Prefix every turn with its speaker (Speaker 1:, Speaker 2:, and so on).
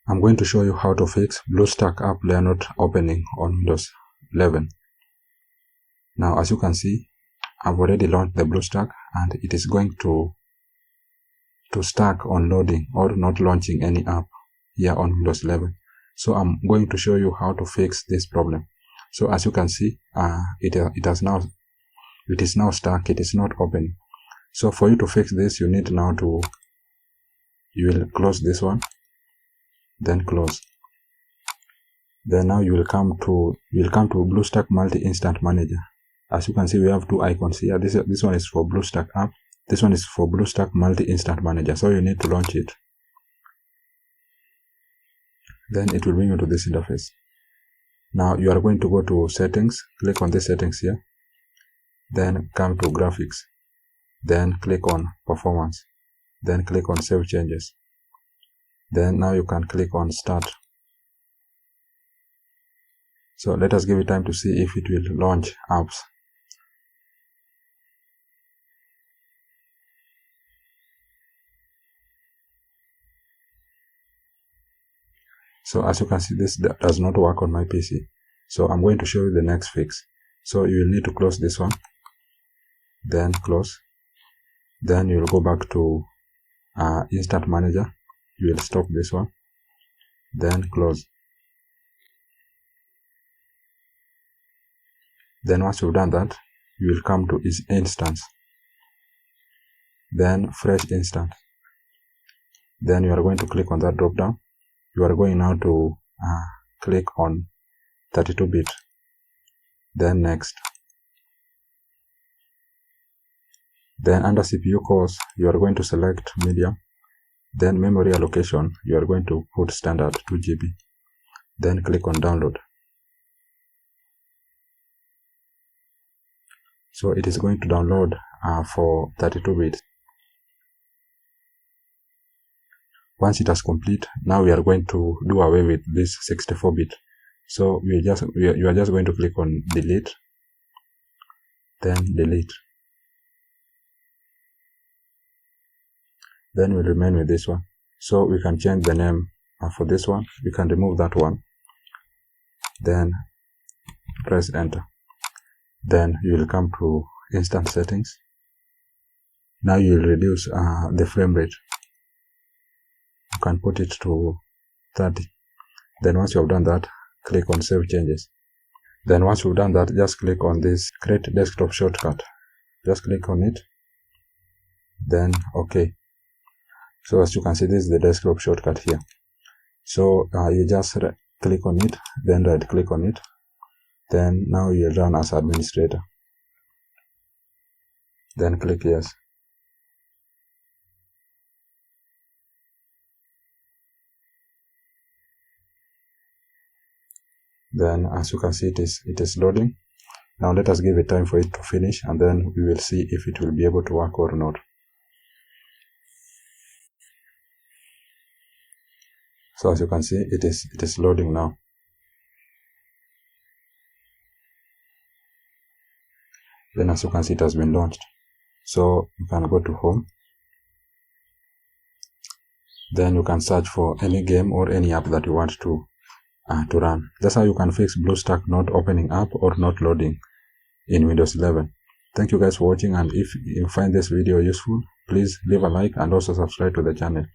Speaker 1: I'm going to show you how to fix BlueStacks app they are not opening on Windows 11. Now, as you can see, I've already launched the BlueStacks and it is going to stuck on loading or not launching any app here on Windows 11. So I'm going to show you how to fix this problem. So as you can see, it is now stuck. It is not opening. So for you to fix this, you need now to, you will close this one, then close. Then now you will come to BlueStacks Multi-Instant Manager. As you can see, we have two icons here. This one is for BlueStacks app. This one is for BlueStacks Multi-Instant Manager. So you need to launch it. Then it will bring you to this interface. Now you are going to go to settings, click on the settings here, then come to graphics, then click on performance, then click on save changes. Then now you can click on start. So let us give it time to see if it will launch apps. So as you can see, this does not work on my PC. So I'm going to show you the next fix. So you will need to close this one, then close. Then you will go back to Instant Manager. You will stop this one, then close. Then once you've done that, you will come to Instance, then Fresh Instance. Then you are going to click on that drop down. You are going now to click on 32-bit, then next. Then under CPU cores, you are going to select medium, then memory allocation, you are going to put standard 2 GB, then click on download. So it is going to download for 32-bit. Once it has complete, now we are going to do away with this 64-bit. So you are just going to click on delete, then delete. Then we'll remain with this one. So we can change the name for this one. We can remove that one. Then press enter. Then you will come to instant settings. Now you will reduce the frame rate. You can put it to 30. Then once you have done that, click on save changes. Then once you've done that, just click on this create desktop shortcut. Just click on it, then OK. So as you can see, this is the desktop shortcut here. So you just click on it, then right click on it. Then now you run as administrator. Then click yes. Then as you can see, it is loading. Now let us give it time for it to finish, and then we will see if it will be able to work or not. So as you can see, it is loading now. Then as you can see, it has been launched. So you can go to home. Then you can search for any game or any app that you want to run. That's how you can fix BlueStacks not opening app or not loading in Windows 11. Thank you guys for watching, and if you find this video useful, please leave a like and also subscribe to the channel.